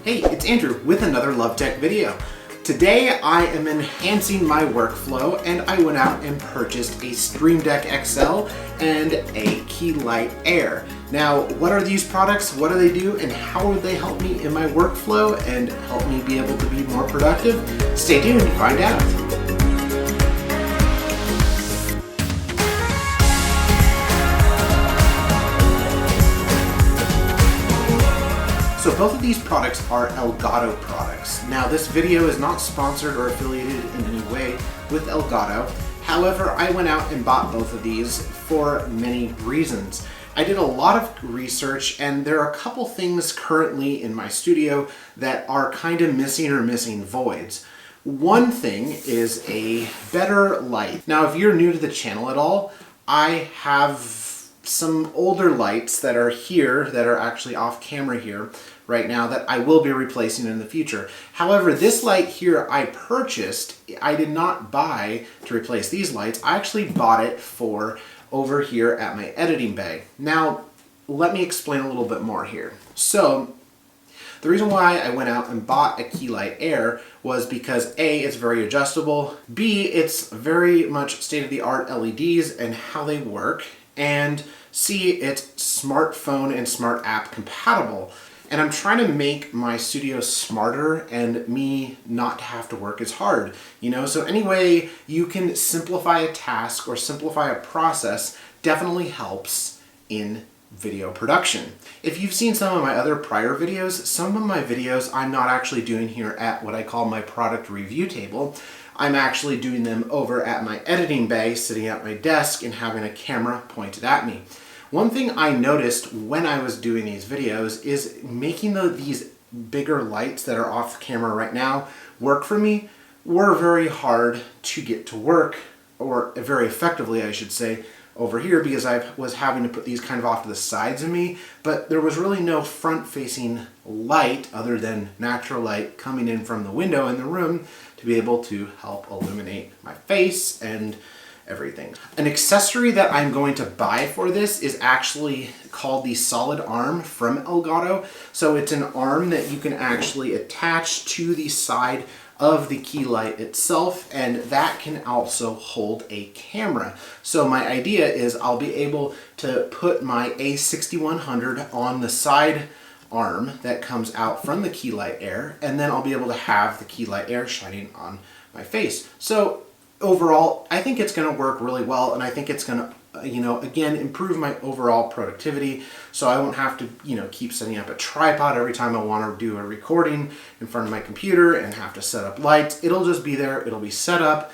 Hey, it's Andrew with another Love Tech video. Today I am enhancing my workflow and I went out and purchased a Stream Deck XL and a Key Light Air. Now, what are these products? What do they do? And how will they help me in my workflow and help me be able to be more productive? Stay tuned to find out. So both of these products are Elgato products. Now this video is not sponsored or affiliated in any way with Elgato. However, I went out and bought both of these for many reasons. I did a lot of research and there are a couple things currently in my studio that are kind of missing voids. One thing is a better light. Now if you're new to the channel at all, I have some older lights that are here that are actually off camera here right now that I will be replacing in the future. However, this light here I purchased, I did not buy to replace these lights. I actually bought it for over here at my editing bay. Now, let me explain a little bit more here. So, the reason why I went out and bought a Key Light Air was because A, it's very adjustable, B, it's very much state-of-the-art LEDs and how they work, and C, it's smartphone and smart app compatible. And I'm trying to make my studio smarter and me not have to work as hard, you know? So any way you can simplify a task or simplify a process definitely helps in video production. If you've seen some of my other prior videos, some of my videos I'm not actually doing here at what I call my product review table. I'm actually doing them over at my editing bay, sitting at my desk and having a camera pointed at me. One thing I noticed when I was doing these videos is making these bigger lights that are off camera right now work for me were very hard to get to work, or very effectively I should say, over here, because I was having to put these kind of off to the sides of me, but there was really no front-facing light other than natural light coming in from the window in the room to be able to help illuminate my face and everything. An accessory that I'm going to buy for this is actually called the Solid Arm from Elgato. So it's an arm that you can actually attach to the side of the key light itself, and that can also hold a camera. So my idea is I'll be able to put my A6100 on the side arm that comes out from the Key Light Air, and then I'll be able to have the Key Light Air shining on my face. So overall, I think it's going to work really well, and I think it's going to, again, improve my overall productivity, so I won't have to, keep setting up a tripod every time I want to do a recording in front of my computer and have to set up lights. It'll just be there, it'll be set up.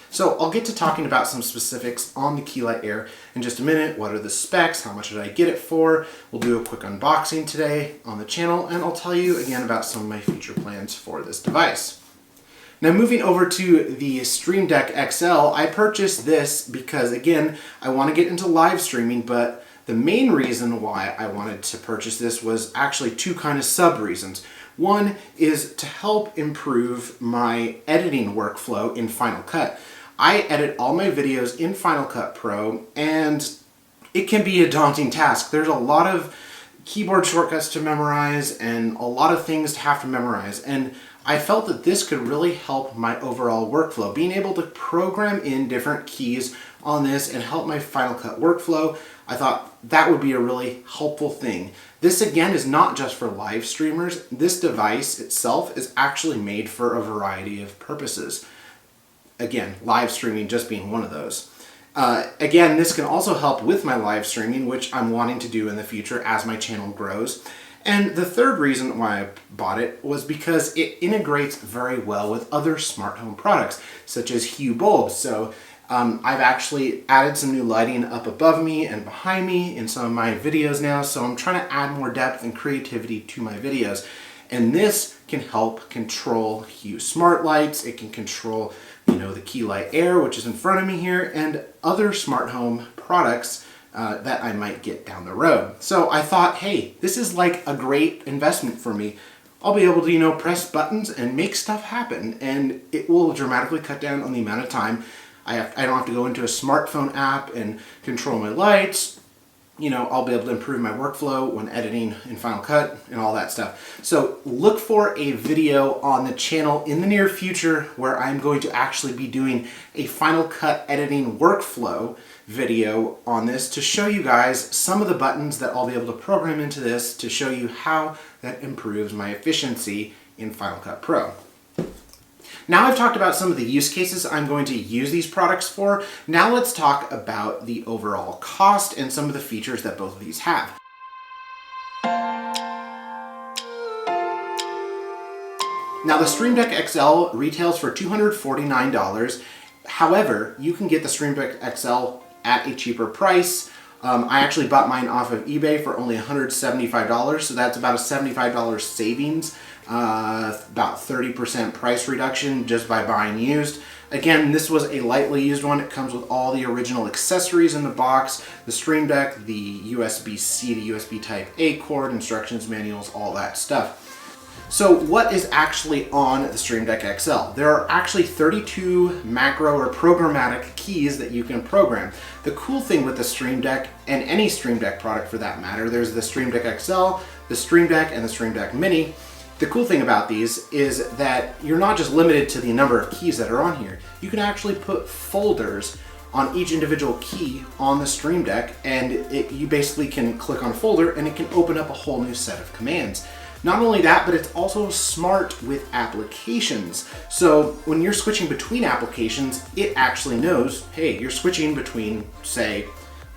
So I'll get to talking about some specifics on the Key Light Air in just a minute. What are the specs? How much did I get it for? We'll do a quick unboxing today on the channel, and I'll tell you again about some of my future plans for this device. Now moving over to the Stream Deck XL, I purchased this because, again, I want to get into live streaming, but the main reason why I wanted to purchase this was actually two kind of sub-reasons. One is to help improve my editing workflow in Final Cut. I edit all my videos in Final Cut Pro, and it can be a daunting task. There's a lot of keyboard shortcuts to memorize and a lot of things to have to memorize, and I felt that this could really help my overall workflow. Being able to program in different keys on this and help my Final Cut workflow, I thought that would be a really helpful thing. This again is not just for live streamers. This device itself is actually made for a variety of purposes. Again, live streaming just being one of those. Again, this can also help with my live streaming, which I'm wanting to do in the future as my channel grows. And the third reason why I bought it was because it integrates very well with other smart home products, such as Hue bulbs. So I've actually added some new lighting up above me and behind me in some of my videos now, so I'm trying to add more depth and creativity to my videos. And this can help control Hue smart lights. It can control, the Key Light Air, which is in front of me here, and other smart home products that I might get down the road. So I thought, hey, this is like a great investment for me. I'll be able to, press buttons and make stuff happen, and it will dramatically cut down on the amount of time I don't have to go into a smartphone app and control my lights. I'll be able to improve my workflow when editing in Final Cut and all that stuff. So look for a video on the channel in the near future where I'm going to actually be doing a Final Cut editing workflow video on this to show you guys some of the buttons that I'll be able to program into this to show you how that improves my efficiency in Final Cut Pro. Now I've talked about some of the use cases I'm going to use these products for. Now let's talk about the overall cost and some of the features that both of these have. Now the Stream Deck XL retails for $249. However, you can get the Stream Deck XL at a cheaper price. I actually bought mine off of eBay for only $175, so that's about a $75 savings. About 30% price reduction just by buying used. Again, this was a lightly used one. It comes with all the original accessories in the box, the Stream Deck, the USB-C to USB Type-A cord, instructions manuals, all that stuff. So what is actually on the Stream Deck XL? There are actually 32 macro or programmatic keys that you can program. The cool thing with the Stream Deck, and any Stream Deck product for that matter, there's the Stream Deck XL, the Stream Deck, and the Stream Deck Mini. The cool thing about these is that you're not just limited to the number of keys that are on here. You can actually put folders on each individual key on the Stream Deck, and you basically can click on a folder and it can open up a whole new set of commands. Not only that, but it's also smart with applications. So when you're switching between applications, it actually knows, hey, you're switching between, say,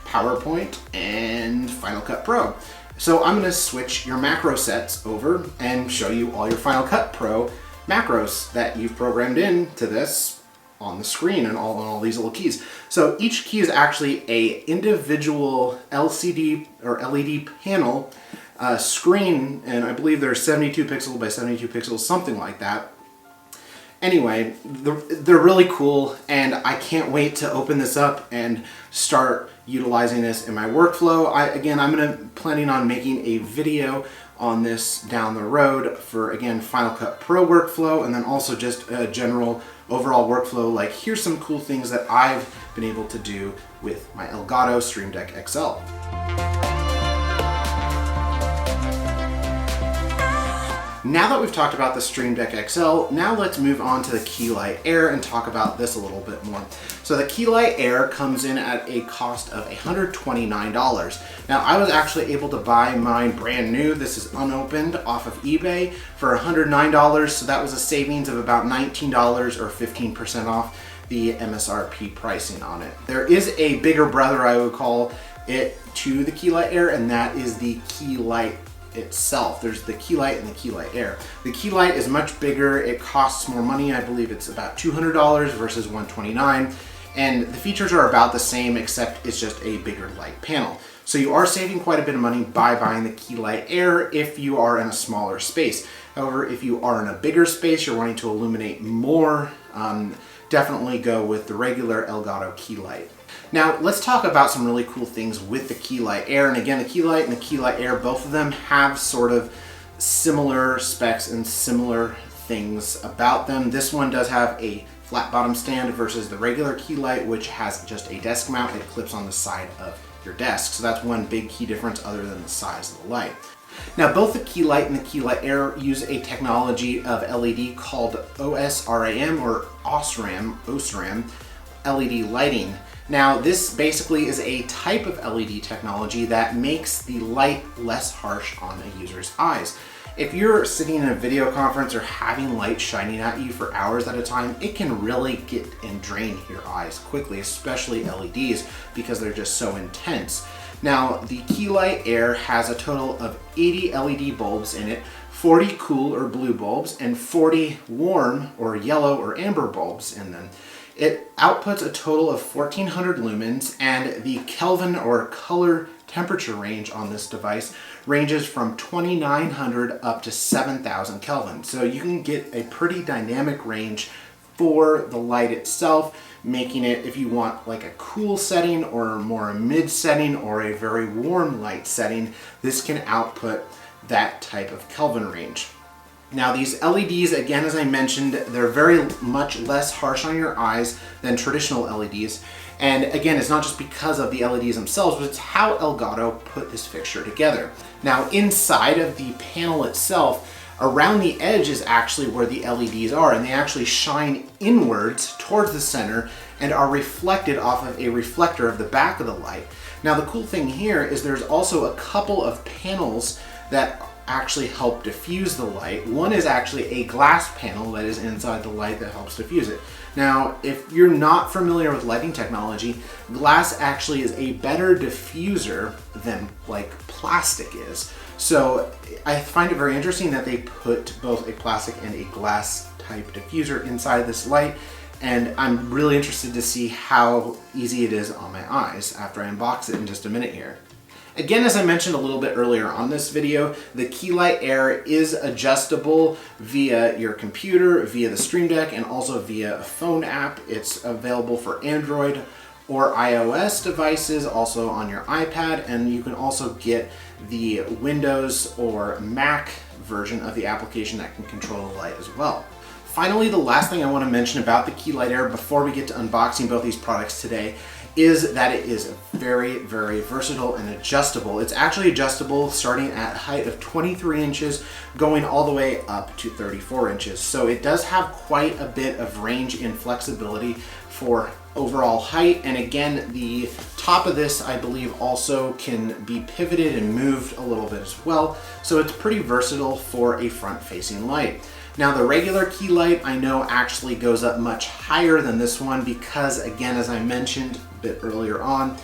PowerPoint and Final Cut Pro. So I'm gonna switch your macro sets over and show you all your Final Cut Pro macros that you've programmed into this on the screen and all these little keys. So each key is actually a individual LCD or LED panel screen, and I believe they're 72 pixels by 72 pixels, something like that. Anyway, they're really cool, and I can't wait to open this up and start utilizing this in my workflow. I'm planning on making a video on this down the road for, again, Final Cut Pro workflow, and then also just a general overall workflow, like here's some cool things that I've been able to do with my Elgato Stream Deck XL. Now that we've talked about the Stream Deck XL, now let's move on to the Keylight Air and talk about this a little bit more. So the Keylight Air comes in at a cost of $129. Now I was actually able to buy mine brand new, this is unopened, off of eBay for $109, so that was a savings of about $19 or 15% off the MSRP pricing on it. There is a bigger brother, I would call it, to the Keylight Air, and that is the Keylight itself. There's the Keylight and the Keylight Air. The Keylight is much bigger, it costs more money. I believe it's about $200 versus $129, and the features are about the same except it's just a bigger light panel. So you are saving quite a bit of money by buying the Keylight Air if you are in a smaller space. However, if you are in a bigger space, you're wanting to illuminate more, definitely go with the regular Elgato Keylight. Now let's talk about some really cool things with the Keylight Air. And again, the Keylight and the Keylight Air, both of them have sort of similar specs and similar things about them. This one does have a flat bottom stand versus the regular Keylight, which has just a desk mount. It clips on the side of your desk. So that's one big key difference other than the size of the light. Now both the Keylight and the Keylight Air use a technology of LED called OSRAM or OSRAM LED lighting. Now this basically is a type of LED technology that makes the light less harsh on a user's eyes. If you're sitting in a video conference or having light shining at you for hours at a time, it can really get and drain your eyes quickly, especially LEDs, because they're just so intense. Now the Keylight Air has a total of 80 LED bulbs in it, 40 cool or blue bulbs, and 40 warm or yellow or amber bulbs in them. It outputs a total of 1400 lumens, and the Kelvin or color temperature range on this device ranges from 2900 up to 7000 Kelvin. So you can get a pretty dynamic range for the light itself, making it, if you want like a cool setting or more a mid setting or a very warm light setting, this can output that type of Kelvin range. Now these LEDs, again, as I mentioned, they're very much less harsh on your eyes than traditional LEDs. And again, it's not just because of the LEDs themselves, but it's how Elgato put this fixture together. Now inside of the panel itself, around the edge is actually where the LEDs are, and they actually shine inwards towards the center and are reflected off of a reflector of the back of the light. Now the cool thing here is there's also a couple of panels that actually help diffuse the light. One is actually a glass panel that is inside the light that helps diffuse it. Now, if you're not familiar with lighting technology, glass actually is a better diffuser than like plastic is. So I find it very interesting that they put both a plastic and a glass type diffuser inside this light, and I'm really interested to see how easy it is on my eyes after I unbox it in just a minute here. Again, as I mentioned a little bit earlier on this video, the Key Light Air is adjustable via your computer, via the Stream Deck, and also via a phone app. It's available for Android or iOS devices, also on your iPad, and you can also get the Windows or Mac version of the application that can control the light as well. Finally, the last thing I want to mention about the Key Light Air before we get to unboxing both these products today is that it is very, very versatile and adjustable. It's actually adjustable starting at a height of 23 inches, going all the way up to 34 inches. So it does have quite a bit of range and flexibility for overall height. And again, the top of this, I believe, also can be pivoted and moved a little bit as well. So it's pretty versatile for a front-facing light. Now the regular key light I know actually goes up much higher than this one because, again, as I mentioned a bit earlier on,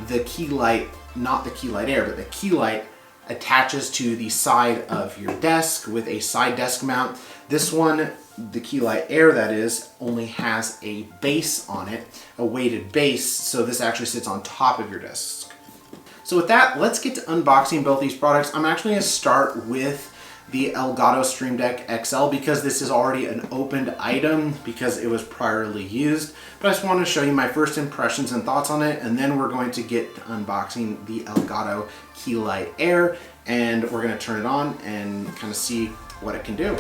the key light, not the Key Light Air, but the key light attaches to the side of your desk with a side desk mount. This one, the Key Light Air that is, only has a base on it, a weighted base, so this actually sits on top of your desk. So with that, let's get to unboxing both these products. I'm actually going to start with the Elgato Stream Deck XL because this is already an opened item because it was priorly used. But I just want to show you my first impressions and thoughts on it, and then we're going to get to unboxing the Elgato Key Light Air, and we're going to turn it on and kind of see what it can do.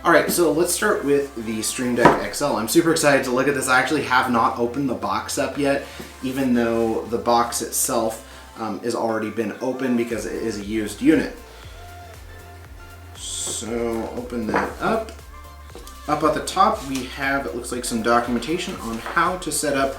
Alright, so let's start with the Stream Deck XL. I'm super excited to look at this. I actually have not opened the box up yet, even though the box itself has already been opened because it is a used unit. So open that up. Up at the top we have, it looks like, some documentation on how to set up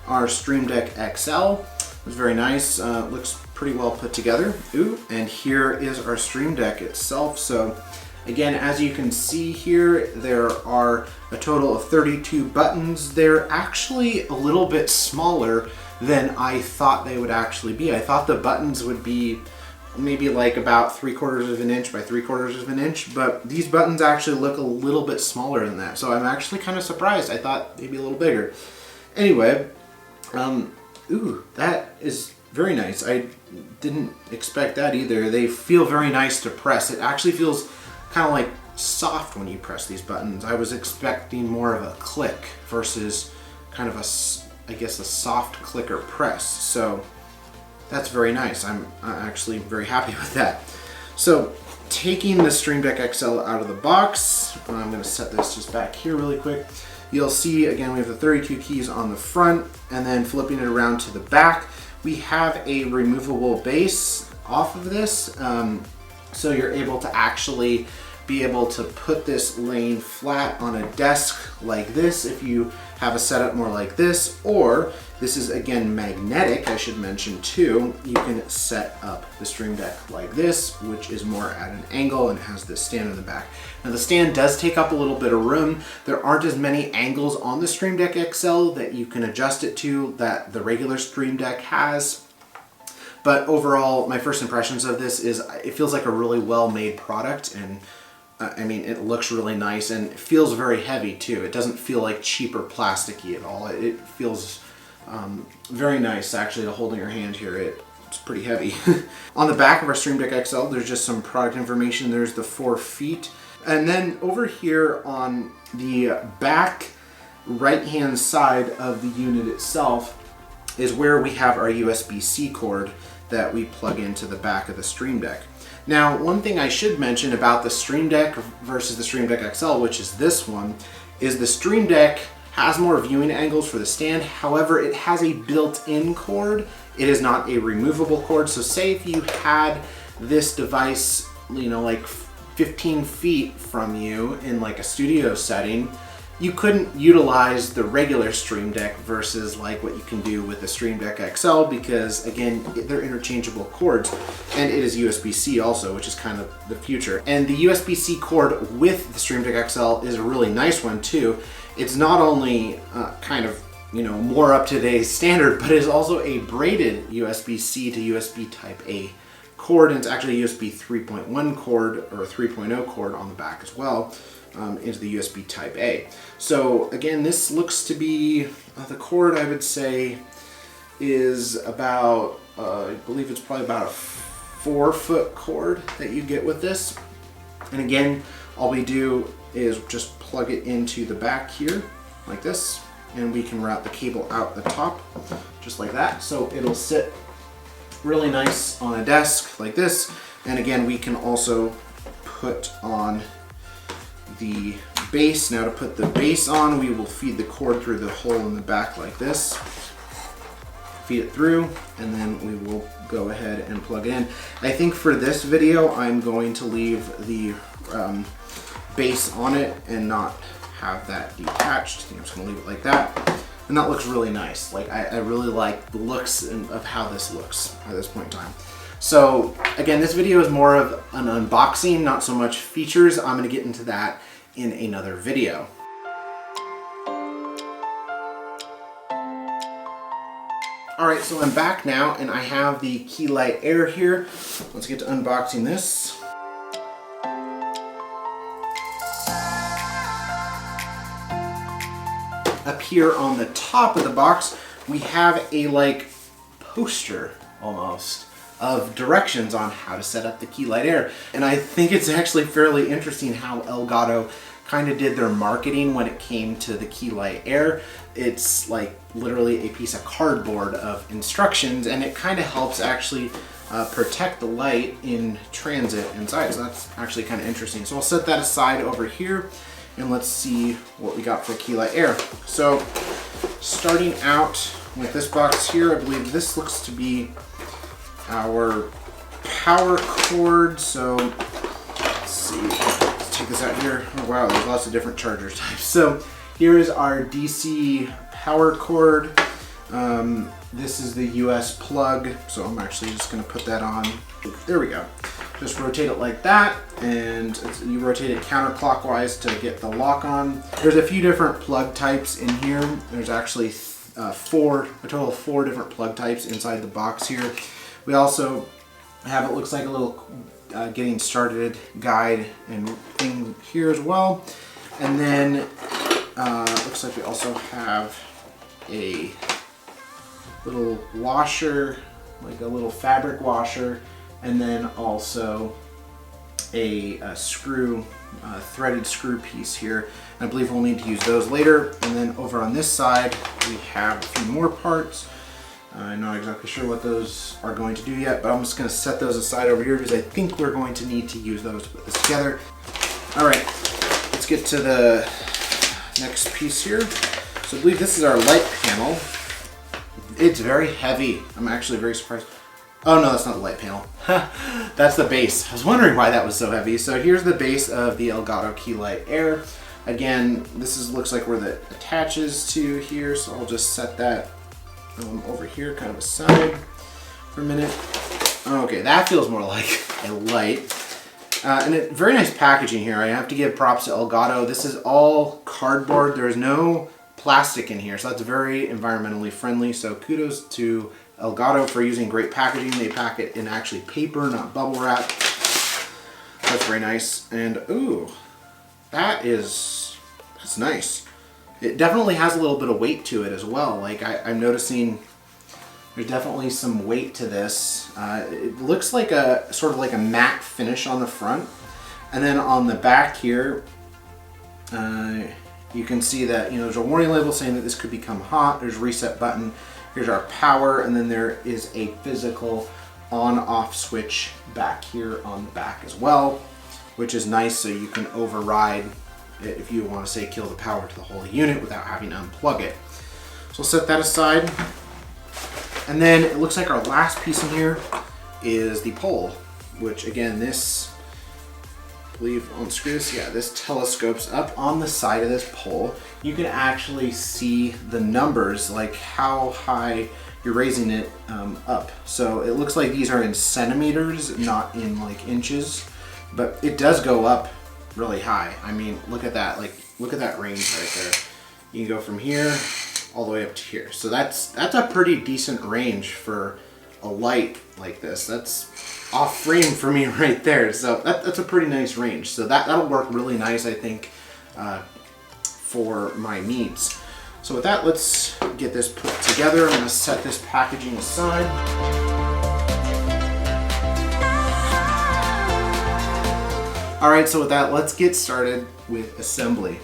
our Stream Deck XL. It's very nice, looks pretty well put together. Ooh, and here is our Stream Deck itself. So again, as you can see here, there are a total of 32 buttons. They're actually a little bit smaller than I thought they would actually be. I thought the buttons would be maybe like about 3/4 of an inch by 3/4 of an inch, but these buttons actually look a little bit smaller than that. So I'm actually kind of surprised. I thought they'd be a little bigger. Anyway, ooh, that is very nice. I didn't expect that either. They feel very nice to press. It actually feels kind of like soft when you press these buttons. I was expecting more of a click versus kind of I guess a soft click or press. So that's very nice. I'm actually very happy with that. So taking the Stream Deck XL out of the box, I'm going to set this just back here really quick. You'll see, again, we have the 32 keys on the front, and then flipping it around to the back, we have a removable base off of this. So you're able to actually be able to put this laying flat on a desk like this if you have a setup more like this, or this is, again, magnetic, I should mention too. You can set up the Stream Deck like this, which is more at an angle and has this stand in the back. Now the stand does take up a little bit of room. There aren't as many angles on the Stream Deck XL that you can adjust it to that the regular Stream Deck has. But overall, my first impressions of this is it feels like a really well-made product, and I mean, it looks really nice and it feels very heavy too. It doesn't feel like cheap or plasticky at all. It feels very nice actually to hold in your hand here. It's pretty heavy. On the back of our Stream Deck XL, there's just some product information. There's the 4 feet. And then over here on the back right-hand side of the unit itself, is where we have our USB-C cord that we plug into the back of the Stream Deck. Now, one thing I should mention about the Stream Deck versus the Stream Deck XL, which is this one, is the Stream Deck has more viewing angles for the stand. However, it has a built-in cord. It is not a removable cord. So say if you had this device, you know, like 15 feet from you in like a studio setting, you couldn't utilize the regular Stream Deck versus like what you can do with the Stream Deck XL, because again, they're interchangeable cords, and it is USB-C also, which is kind of the future. And the USB-C cord with the Stream Deck XL is a really nice one too. It's not only kind of, you know, more up to date standard, but it is also a braided USB-C to USB Type A cord, and it's actually a USB 3.1 cord or a 3.0 cord on the back as well. Into the USB Type A. So again, this looks to be, the cord I would say is about, I believe it's probably about a 4-foot cord that you get with this. And again, all we do is just plug it into the back here like this, and we can route the cable out the top just like that. So it'll sit really nice on a desk like this. And again, we can also put on the base. Now to put the base on, we will feed the cord through the hole in the back like this. Feed it through, and then we will go ahead and plug it in. I think for this video, I'm going to leave the base on it and not have that detached. I think I'm just gonna leave it like that. And that looks really nice. Like I really like the looks of how this looks at this point in time. So again, this video is more of an unboxing, not so much features. I'm gonna get into that in another video. All right, so I'm back now, and I have the Keylight Air here. Let's get to unboxing this. Up here on the top of the box, we have a like poster almost of directions on how to set up the Keylight Air. And I think it's actually fairly interesting how Elgato kind of did their marketing when it came to the Keylight Air. It's like literally a piece of cardboard of instructions, and it kind of helps actually protect the light in transit inside. So that's actually kind of interesting. So I'll set that aside over here, and let's see what we got for Keylight Air. So starting out with this box here, I believe this looks to be our power cord. So let's see, let's take this out here. Oh wow, there's lots of different charger types. So here is our DC power cord. This is the US plug, so I'm actually just gonna put that on. There we go. Just rotate it like that, and you rotate it counterclockwise to get the lock on. There's a few different plug types in here. There's actually a total of 4 different plug types inside the box here. We also have, it looks like a little getting started guide and thing here as well. And then it looks like we also have a little washer, like a little fabric washer, and then also a screw, threaded screw piece here. And I believe we'll need to use those later. And then over on this side, we have a few more parts. I'm not exactly sure what those are going to do yet, but I'm just going to set those aside over here because I think we're going to need to use those to put this together. All right, let's get to the next piece here. So I believe this is our light panel. It's very heavy. I'm actually very surprised. Oh no, that's not the light panel. That's the base. I was wondering why that was so heavy. So here's the base of the Elgato Keylight Air. Again, this looks like where that attaches to here, so I'll just set that over here, kind of aside for a minute. Okay, that feels more like a light. And very nice packaging here. I have to give props to Elgato. This is all cardboard. There is no plastic in here, so that's very environmentally friendly. So kudos to Elgato for using great packaging. They pack it in actually paper, not bubble wrap. That's very nice. And ooh, that's nice. It definitely has a little bit of weight to it as well. Like I'm noticing there's definitely some weight to this. It looks like a sort of like a matte finish on the front. And then on the back here, you can see that, you know, there's a warning label saying that this could become hot. There's a reset button. Here's our power, and then there is a physical on-off switch back here on the back as well, which is nice, so you can override it if you want to say kill the power to the whole unit without having to unplug it. So we'll set that aside. And then it looks like our last piece in here is the pole, which again, this, I believe on screws, yeah, this telescopes up on the side of this pole. You can actually see the numbers, like how high you're raising it up. So it looks like these are in centimeters, not in like inches, but it does go up really high. I mean, look at that, like look at that range right there. You can go from here all the way up to here. So that's a pretty decent range for a light like this. That's off frame for me right there. So that's a pretty nice range. So that'll work really nice, I think, for my needs. So with that, let's get this put together. I'm gonna set this packaging aside. All right, so with that, let's get started with assembly.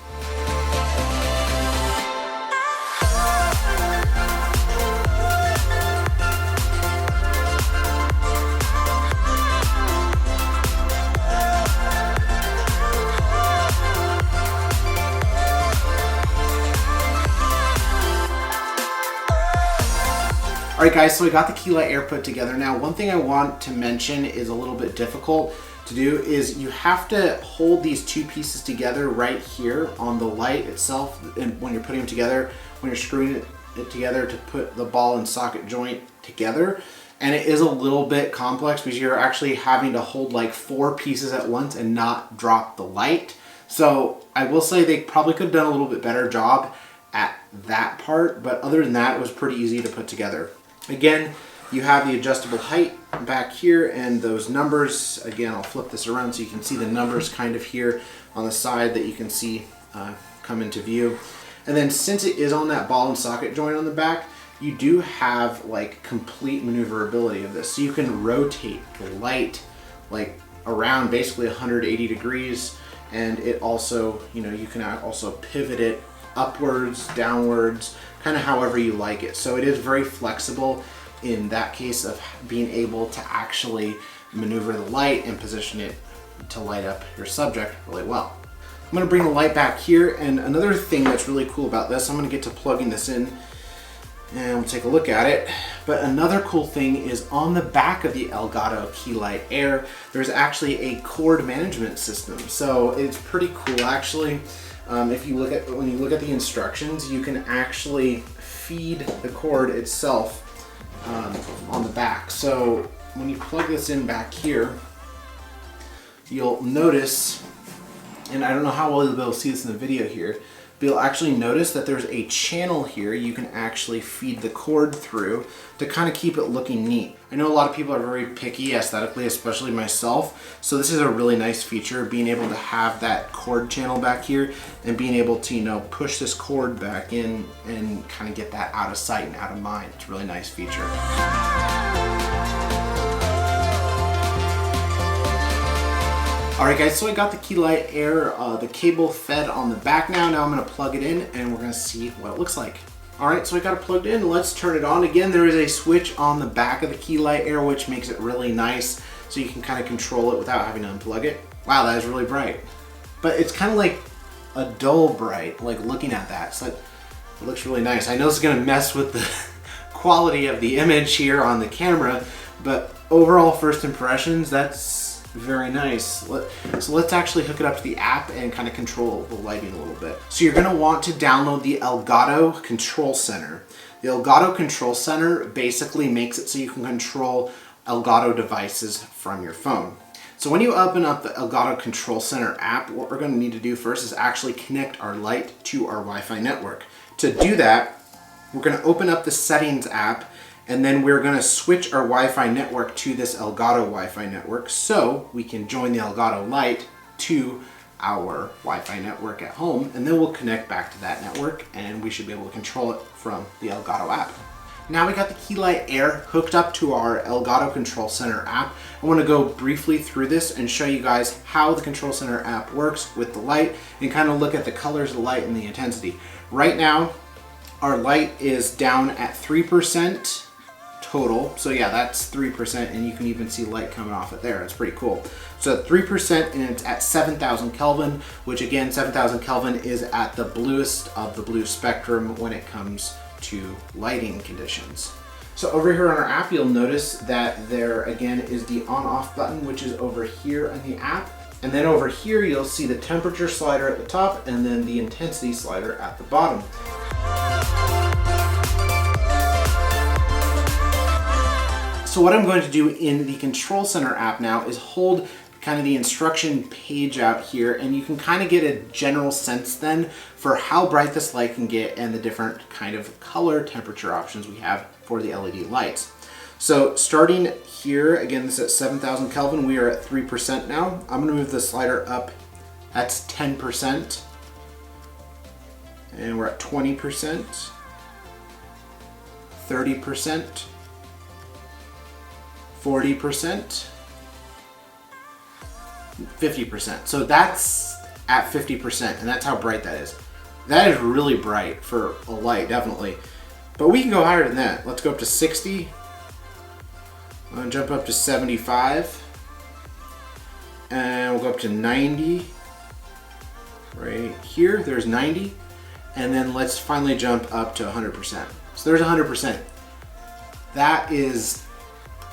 All right guys, so we got the key light air put together. Now, one thing I want to mention is a little bit difficult to do is you have to hold these two pieces together right here on the light itself, and when you're putting them together, when you're screwing it together to put the ball and socket joint together. And it is a little bit complex because you're actually having to hold like 4 pieces at once and not drop the light. So I will say they probably could have done a little bit better job at that part, but other than that, it was pretty easy to put together. Again, you have the adjustable height back here and those numbers. Again, I'll flip this around so you can see the numbers kind of here on the side that you can see come into view. And then since it is on that ball and socket joint on the back, you do have like complete maneuverability of this. So you can rotate the light like around basically 180 degrees. And it also, you know, you can also pivot it upwards, downwards, kind of however you like it. So it is very flexible in that case of being able to actually maneuver the light and position it to light up your subject really well. I'm going to bring the light back here, and another thing that's really cool about this, I'm going to get to plugging this in and we'll take a look at it. But another cool thing is on the back of the Elgato Key Light Air, there's actually a cord management system. So it's pretty cool actually. If you look at, when you look at the instructions, you can actually feed the cord itself on the back. So when you plug this in back here, you'll notice, and I don't know how well you'll be able to see this in the video here, but you'll actually notice that there's a channel here you can actually feed the cord through to kind of keep it looking neat. I know a lot of people are very picky aesthetically, especially myself, so this is a really nice feature, being able to have that cord channel back here and being able to, you know, push this cord back in and kind of get that out of sight and out of mind. It's a really nice feature. Alright guys, so I got the Key Light Air, the cable fed on the back now. Now I'm going to plug it in and we're going to see what it looks like. Alright, so I got it plugged in. Let's turn it on. Again, there is a switch on the back of the Key Light Air, which makes it really nice so you can kind of control it without having to unplug it. Wow, that is really bright. But it's kind of like a dull bright, like looking at that. So it looks really nice. I know it's going to mess with the quality of the image here on the camera, but overall first impressions, that's very nice. So let's actually hook it up to the app and kind of control the lighting a little bit. So you're going to want to download the Elgato Control Center. The Elgato Control Center basically makes it so you can control Elgato devices from your phone. So when you open up the Elgato Control Center app, what we're going to need to do first is actually connect our light to our Wi-Fi network. To do that, we're going to open up the Settings app, and then we're going to switch our Wi-Fi network to this Elgato Wi-Fi network so we can join the Elgato light to our Wi-Fi network at home, and then we'll connect back to that network and we should be able to control it from the Elgato app. Now we got the Key Light Air hooked up to our Elgato Control Center app. I want to go briefly through this and show you guys how the Control Center app works with the light and kind of look at the colors of the light and the intensity. Right now, Our light is down at 3% total. So yeah, that's 3%, and you can even see light coming off it there. It's pretty cool. So 3%, and it's at 7,000 Kelvin, which again, 7,000 Kelvin is at the bluest of the blue spectrum when it comes to lighting conditions. So over here on our app, you'll notice that there again is the on-off button, which is over here in the app. And then over here, you'll see the temperature slider at the top and then the intensity slider at the bottom. So what I'm going to do in the Control Center app now is hold kind of the instruction page out here, and you can kind of get a general sense then for how bright this light can get and the different kind of color temperature options we have for the LED lights. So starting here, again, this is at 7,000 Kelvin, we are at 3% now. I'm gonna move the slider up, that's 10%. And we're at 20%, 30%, 40%, 50%. So that's at 50%, and that's how bright that is. That is really bright for a light, definitely. But we can go higher than that. Let's go up to 60. I'm gonna jump up to 75. And we'll go up to 90. Right here, there's 90. And then let's finally jump up to 100%. So there's 100%. That is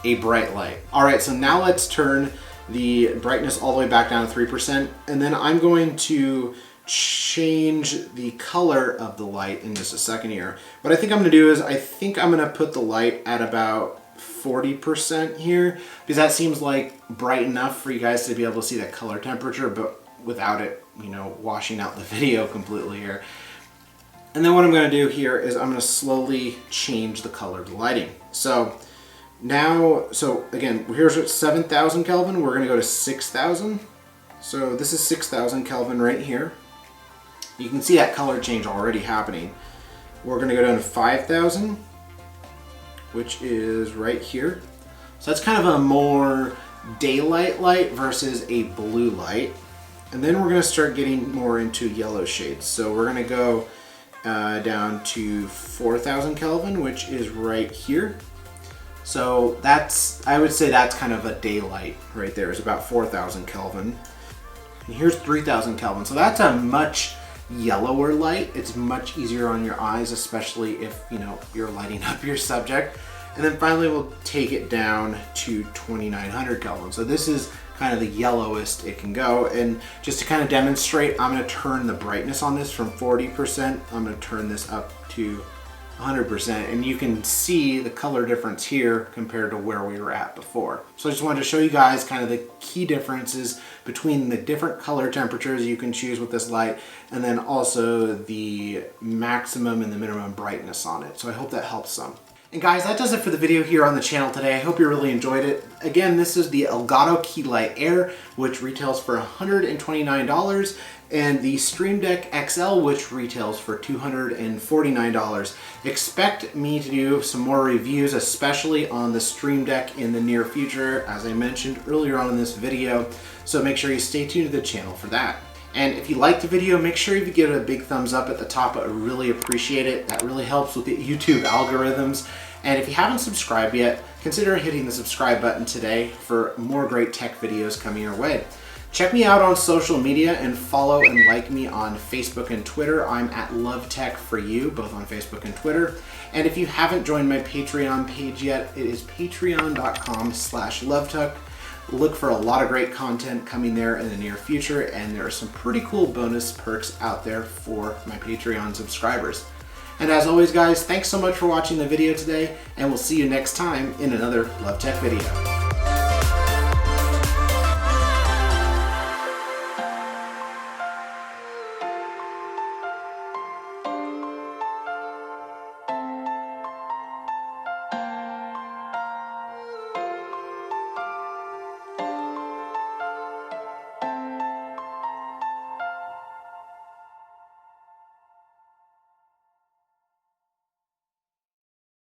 a bright light. All right, so now let's turn the brightness all the way back down to 3%, and then I'm going to change the color of the light in just a second here. What I think I'm gonna do is I think I'm gonna put the light at about 40% here, because that seems like bright enough for you guys to be able to see that color temperature, but without it, you know, washing out the video completely here. And then what I'm gonna do here is I'm gonna slowly change the color of the lighting. So now, so again, here's at 7,000 Kelvin, we're gonna go to 6,000. So this is 6,000 Kelvin right here. You can see that color change already happening. We're gonna go down to 5,000, which is right here. So that's kind of a more daylight light versus a blue light. And then we're gonna start getting more into yellow shades. So we're gonna go down to 4,000 Kelvin, which is right here. So that's, I would say that's kind of a daylight right there. It's about 4,000 Kelvin. And here's 3,000 Kelvin. So that's a much yellower light. It's much easier on your eyes, especially if, you know, you're lighting up your subject. And then finally we'll take it down to 2,900 Kelvin. So this is kind of the yellowest it can go. And just to kind of demonstrate, I'm gonna turn the brightness on this from 40%. I'm gonna turn this up to 100%, and you can see the color difference here compared to where we were at before. So I just wanted to show you guys kind of the key differences between the different color temperatures you can choose with this light, and then also the maximum and the minimum brightness on it. So I hope that helps some. And guys, that does it for the video here on the channel today. I hope you really enjoyed it. Again, this is the Elgato Key Light Air, which retails for $129, and the Stream Deck XL, which retails for $249. Expect me to do some more reviews, especially on the Stream Deck in the near future, as I mentioned earlier on in this video. So make sure you stay tuned to the channel for that. And if you liked the video, make sure you give it a big thumbs up at the top. I really appreciate it. That really helps with the YouTube algorithms. And if you haven't subscribed yet, consider hitting the subscribe button today for more great tech videos coming your way. Check me out on social media and follow and like me on Facebook and Twitter. I'm at LoveTech4You, both on Facebook and Twitter. And if you haven't joined my Patreon page yet, it is patreon.com/LoveTech. Look for a lot of great content coming there in the near future, and there are some pretty cool bonus perks out there for my Patreon subscribers. And as always, guys, thanks so much for watching the video today, and we'll see you next time in another LoveTech video.